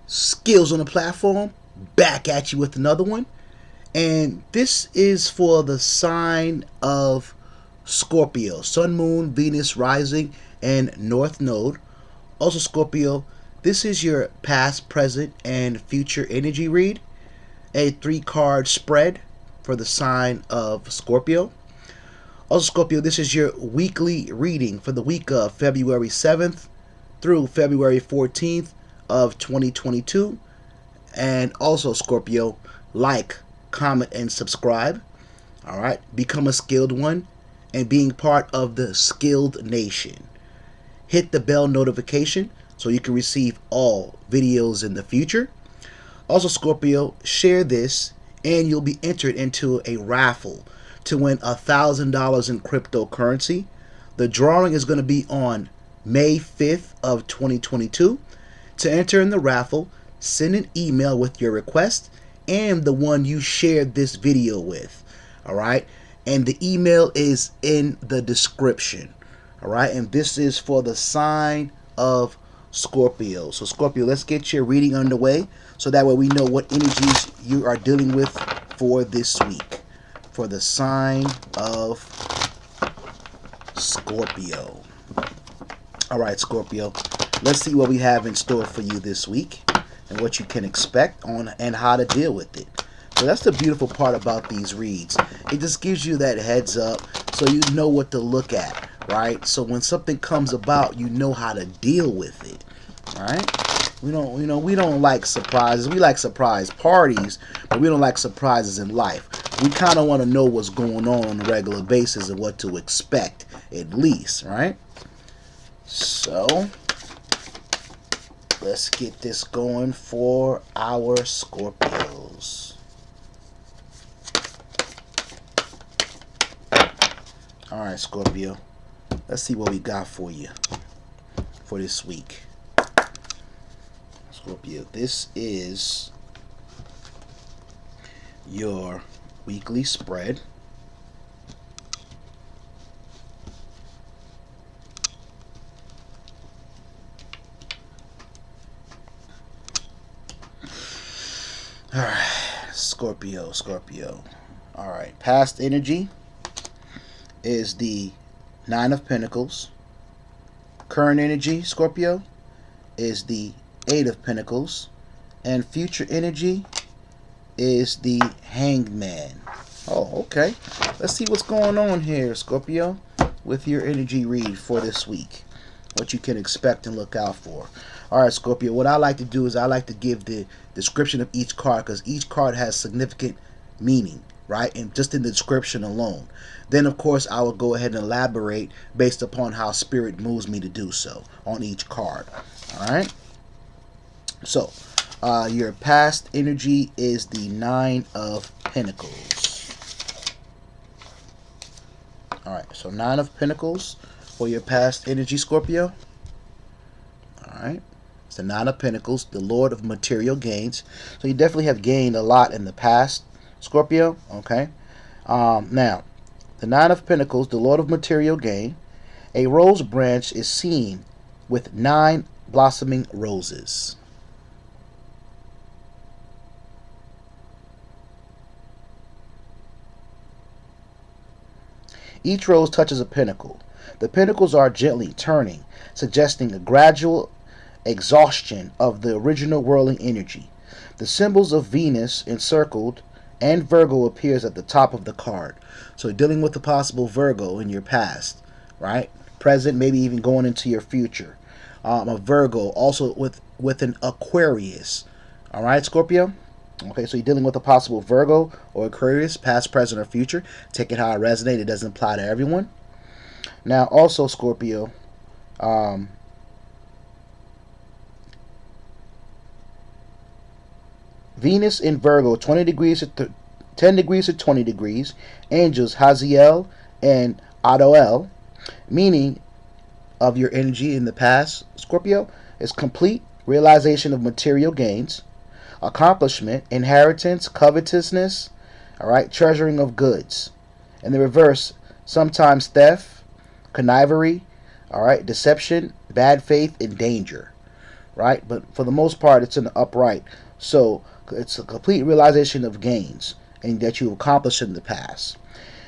Skills on the platform, back at you with another one. And this is for the sign of Scorpio, Sun, Moon, Venus, Rising, and North Node. Also, Scorpio, this is your past, present, and future energy read. A 3-card spread for the sign of Scorpio. Also, Scorpio, this is your weekly reading for the week of February 7th through February 14th of 2022. And also, Scorpio, like, comment, and subscribe. All right, become a skilled one and being part of the skilled nation. Hit the bell notification so you can receive all videos in the future. Also, Scorpio, share this and you'll be entered into a raffle to win $1,000 in cryptocurrency. The drawing is going to be on May 5th of 2022. To enter in the raffle, send an email with your request and the one you shared this video with. All right, and the email is in the description. All right, and this is for the sign of Scorpio. So Scorpio, let's get your reading underway so that way we know what energies you are dealing with for this week for the sign of Scorpio. All right, Scorpio, let's see what we have in store for you this week and what you can expect on and how to deal with it. So that's the beautiful part about these reads. It just gives you that heads up so you know what to look at, right? So when something comes about, you know how to deal with it. All right? We don't like surprises. We like surprise parties, but we don't like surprises in life. We kind of want to know what's going on a regular basis and what to expect, at least, right? So let's get this going for our Scorpios. All right, Scorpio, let's see what we got for you for this week. Scorpio, this is your weekly spread. All right, Scorpio. All right, past energy is the 9 of Pentacles. Current energy, Scorpio, is the 8 of Pentacles. And future energy is the Hanged Man. Oh, okay. Let's see what's going on here, Scorpio, with your energy read for this week. What you can expect and look out for. All right, Scorpio, what I like to do is I like to give the description of each card because each card has significant meaning, right? And just in the description alone. Then, of course, I will go ahead and elaborate based upon how Spirit moves me to do so on each card. All right? So, your past energy is the 9 of Pentacles. All right, so 9 of Pentacles for your past energy, Scorpio. All right. It's the 9 of Pentacles, the Lord of material gains. So you definitely have gained a lot in the past, Scorpio. Okay. Now, the 9 of Pentacles, the Lord of material gain. A rose branch is seen with 9 blossoming roses. Each rose touches a pentacle. The pentacles are gently turning, suggesting a gradual exhaustion of the original whirling energy. The symbols of Venus encircled and Virgo appears at the top of the card. So dealing with the possible Virgo in your past, right? Present, maybe even going into your future. A Virgo, also with an Aquarius. All right, Scorpio? Okay, so you're dealing with a possible Virgo or Aquarius, past, present, or future. Take it how it resonates. It doesn't apply to everyone. Now, also, Scorpio, Venus in Virgo, 20 degrees to 10 degrees to 20 degrees. Angels Haziel and Adoel. Meaning of your energy in the past, Scorpio, is complete realization of material gains, accomplishment, inheritance, covetousness, all right, treasuring of goods. In the reverse, sometimes theft, connivery, all right, deception, bad faith, and danger. right? But for the most part, it's in the upright. So it's a complete realization of gains and that you've accomplished in the past.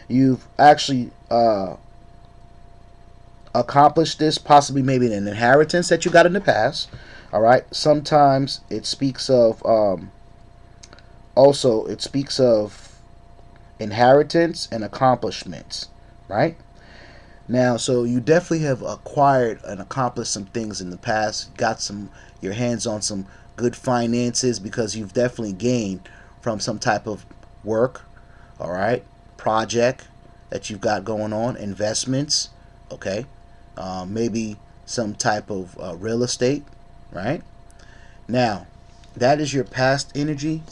You've actually accomplished this, possibly maybe an inheritance that you got in the past. All right. Sometimes it speaks of also it speaks of inheritance and accomplishments, right? Now, so you definitely have acquired and accomplished some things in the past. Got some your hands on some good finances because you've definitely gained from some type of work, all right, project that you've got going on, investments, okay, maybe some type of real estate, right? Now, that is your past energy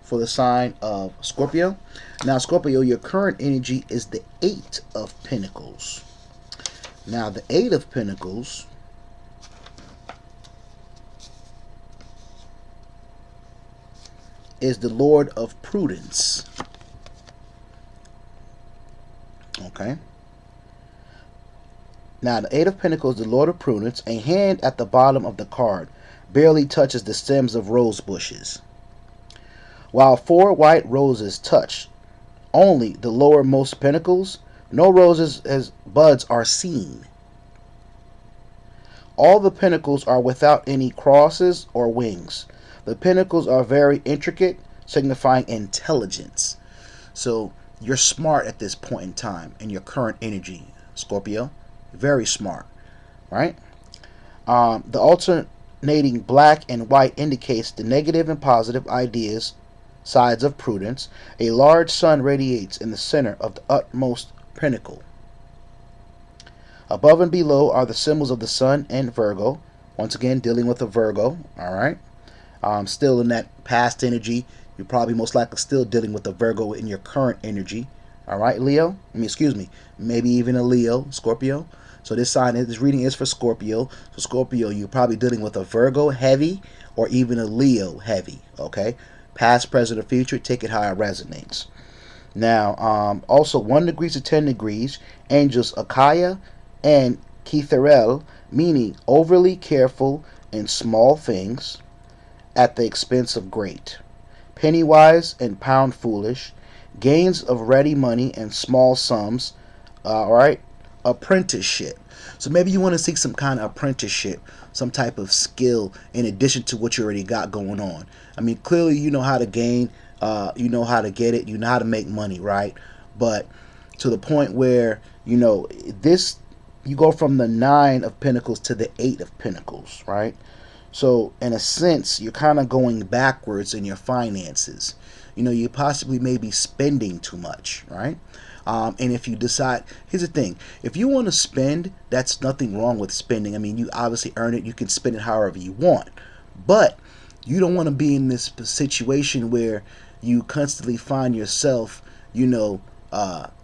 for the sign of Scorpio. Now, Scorpio, your current energy is the Eight of Pentacles. Now, the Eight of Pentacles is the Lord of Prudence. Okay. Now, the Eight of Pentacles, the Lord of Prudence, a hand at the bottom of the card barely touches the stems of rose bushes, while four white roses touch only the lowermost pentacles. No roses as buds are seen. All the pentacles are without any crosses or wings. The pentacles are very intricate, signifying intelligence. So you're smart at this point in time in your current energy, Scorpio. Very smart, right? The alternating black and white indicates the negative and positive ideas, sides of prudence. A large sun radiates in the center of the utmost pinnacle. Above and below are the symbols of the sun and Virgo. Once again, dealing with a Virgo, all right? Still in that past energy. You're probably most likely still dealing with a Virgo in your current energy, all right, Leo? Excuse me, maybe even a Leo, Scorpio. So this reading is for Scorpio. So Scorpio, you're probably dealing with a Virgo heavy or even a Leo heavy, okay? Past, present, or future, take it how it resonates. Now, also 1 degrees to 10 degrees, angels Akaya and Kitharel, meaning overly careful in small things at the expense of great. Penny wise and pound foolish, gains of ready money and small sums, all right, apprenticeship. So maybe you want to seek some kind of apprenticeship, some type of skill in addition to what you already got going on. I mean, clearly you know how to gain, you know how to get it, you know how to make money, right? But to the point where, you know, this, you go from the Nine of Pentacles to the Eight of Pentacles, right? So in a sense, you're kind of going backwards in your finances. You know, you possibly may be spending too much, right? And if you decide, here's the thing: if you want to spend, that's nothing wrong with spending. I mean, you obviously earn it; you can spend it however you want. But you don't want to be in this situation where you constantly find yourself, you know,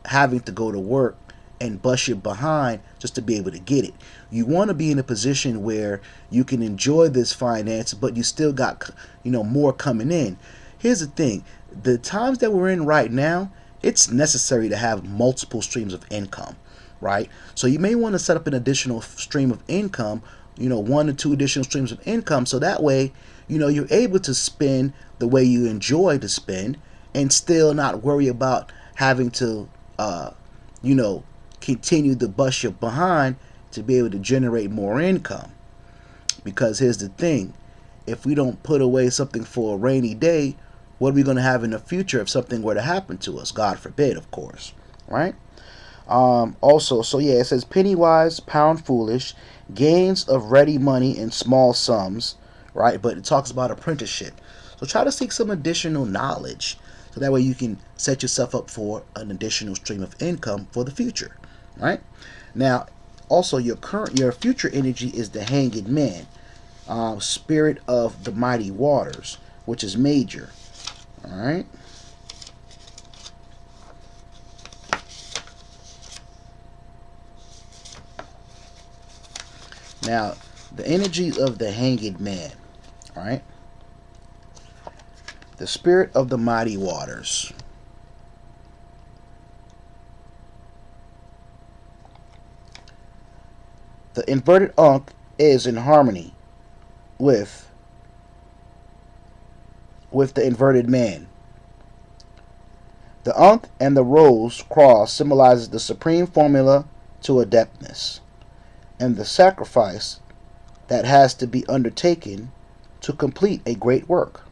having to go to work and bust your behind just to be able to get it. You want to be in a position where you can enjoy this finance, but you still got, you know, more coming in. Here's the thing: the times that we're in right now, it's necessary to have multiple streams of income, right? So you may want to set up an additional stream of income, you know, 1 or 2 additional streams of income, so that way, you know, you're able to spend the way you enjoy to spend and still not worry about having to, you know, continue to bust your behind to be able to generate more income. Because here's the thing: if we don't put away something for a rainy day, what are we going to have in the future if something were to happen to us? God forbid, of course, right? Also, so yeah, it says penny wise, pound foolish, gains of ready money in small sums, right? But it talks about apprenticeship. So try to seek some additional knowledge so that way you can set yourself up for an additional stream of income for the future, right? Now, also your future energy is the Hanged Man, spirit of the mighty waters, which is major. All right. Now, the energy of the Hanged Man, all right? The spirit of the mighty waters. The inverted Ankh is in harmony with the inverted man. The Ankh and the rose cross symbolizes the supreme formula to adeptness and the sacrifice that has to be undertaken to complete a great work.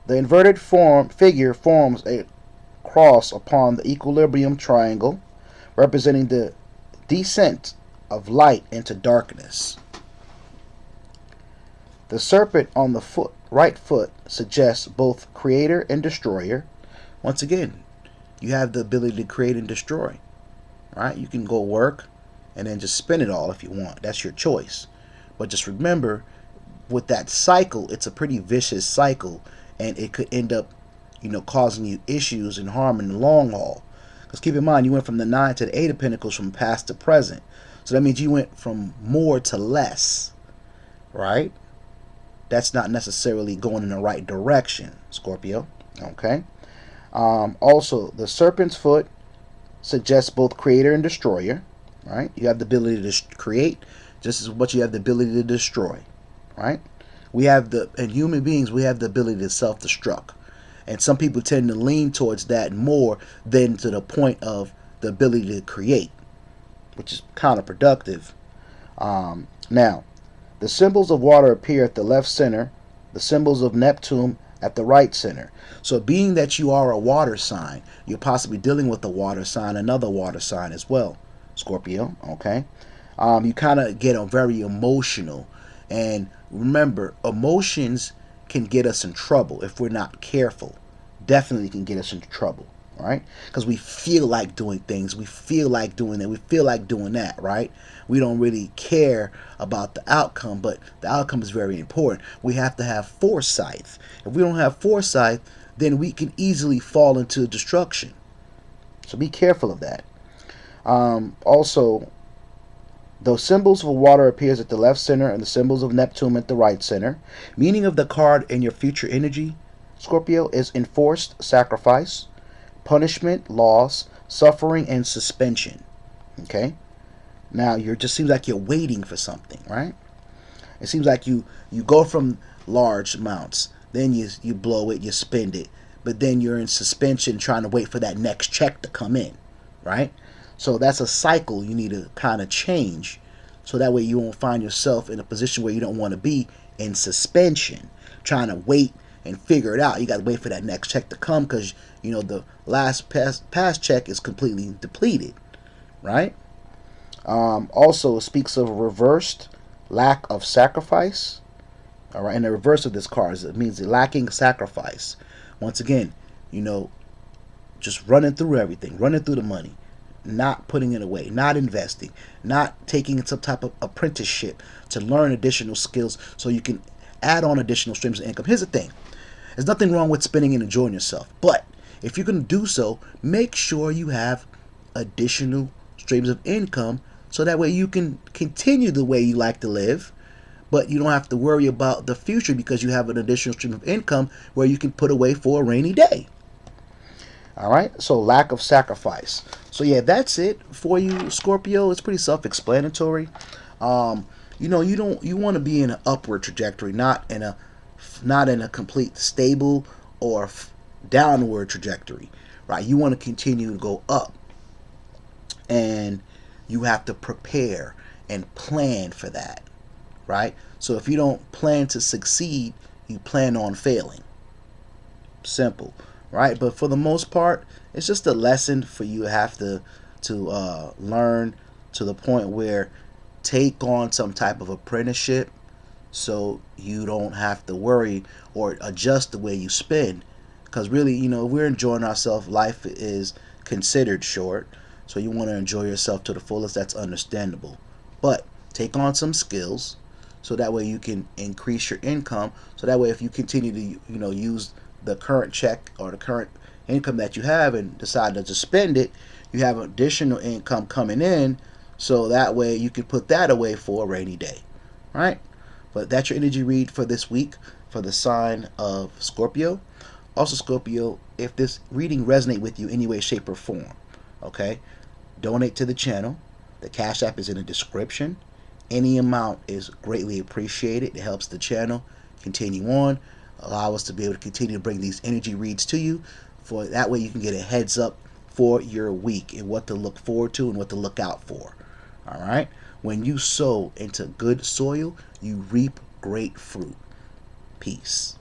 The inverted figure forms a cross upon the equilibrium triangle, representing the descent of light into darkness. The serpent on the right foot suggests both creator and destroyer. Once again, you have the ability to create and destroy. Right? You can go work and then just spend it all if you want. That's your choice. But just remember, with that cycle, it's a pretty vicious cycle, and it could end up, causing you issues and harm in the long haul. Because keep in mind, you went from the 9 to the 8 of Pentacles from past to present. So that means you went from more to less, right? That's not necessarily going in the right direction, Scorpio. Okay. Also, the serpent's foot suggests both creator and destroyer. Right? You have the ability to create just as much you have the ability to destroy. Right? In human beings, we have the ability to self-destruct. And some people tend to lean towards that more than to the point of the ability to create, which is counterproductive. Now, the symbols of water appear at the left center, the symbols of Neptune at the right center. So being that you are a water sign, you're possibly dealing with a water sign, another water sign as well, Scorpio, okay? You kind of get very emotional. And remember, emotions can get us in trouble if we're not careful. Definitely can get us into trouble, right? Because we feel like doing things. We feel like doing that. We feel like doing that, right? We don't really care about the outcome, but the outcome is very important. We have to have foresight. If we don't have foresight, then we can easily fall into destruction. So be careful of that. Also, the symbols of water appears at the left center and the symbols of Neptune at the right center. Meaning of the card in your future energy, Scorpio, is enforced sacrifice, punishment, loss, suffering, and suspension. Okay? Now, it just seems like you're waiting for something, right? It seems like you go from large amounts, then you blow it, you spend it, but then you're in suspension trying to wait for that next check to come in, right? So that's a cycle you need to kind of change, so that way you won't find yourself in a position where you don't want to be, in suspension, trying to wait and figure it out. You got to wait for that next check to come because, the last past check is completely depleted, right? Also, it speaks of reversed lack of sacrifice. All right, and the reverse of this card it means lacking sacrifice. Once again, just running through everything, running through the money, not putting it away, not investing, not taking some type of apprenticeship to learn additional skills so you can add on additional streams of income. Here's the thing. There's nothing wrong with spending and enjoying yourself. But if you're going to do so, make sure you have additional streams of income so that way you can continue the way you like to live, but you don't have to worry about the future because you have an additional stream of income where you can put away for a rainy day. All right, so lack of sacrifice. So yeah, that's it for you, Scorpio. It's pretty self-explanatory. You want to be in an upward trajectory, not in a complete stable or downward trajectory, right? You want to continue to go up, and you have to prepare and plan for that, right? So if you don't plan to succeed, you plan on failing. Simple, right? But for the most part, it's just a lesson for you to have to learn to the point where take on some type of apprenticeship so you don't have to worry or adjust the way you spend. Because really, if we're enjoying ourselves, life is considered short. So you want to enjoy yourself to the fullest. That's understandable. But take on some skills so that way you can increase your income. So that way if you continue to, use the current check or the current income that you have and decide to just spend it, you have additional income coming in. So that way you can put that away for a rainy day, right? But that's your energy read for this week for the sign of Scorpio. Also, Scorpio, if this reading resonates with you in any way, shape, or form, okay, donate to the channel. The Cash App is in the description. Any amount is greatly appreciated. It helps the channel continue on, allow us to be able to continue to bring these energy reads to you. For that way you can get a heads up for your week and what to look forward to and what to look out for. All right? When you sow into good soil, you reap great fruit. Peace.